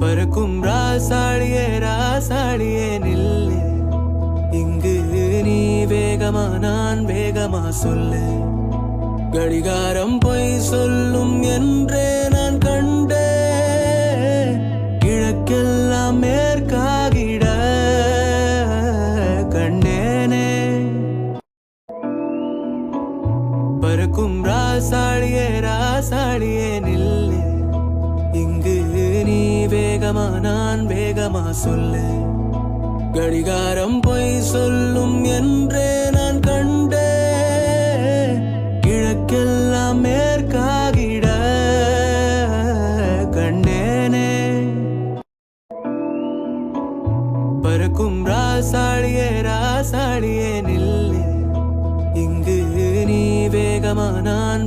பறக்கும் ராசாடியே ராசாடியே நில்லு, இங்கு நீ வேகமா நான் வேகமா சொல்லு. கடிகாரம் பொய் சொல்லும் என்றே நான் கண்டே, கிழக்கெல்லாம் மேற்காகிட கண்டேனே. பறக்கும் ராசாடியே ராசாடியே நில்லு, இங்கு நீ வேகமா நான் வேகமா சொல்லு. கடிகாரம் பொய் சொல்லும் என்றே நான் கண்டே, கிழக்கெல்லாம் மேற்காகிட கண்டேனே. பறக்கும் ராசாடியே ராசாடியே நில்லு, இங்கு நீ வேகமா நான்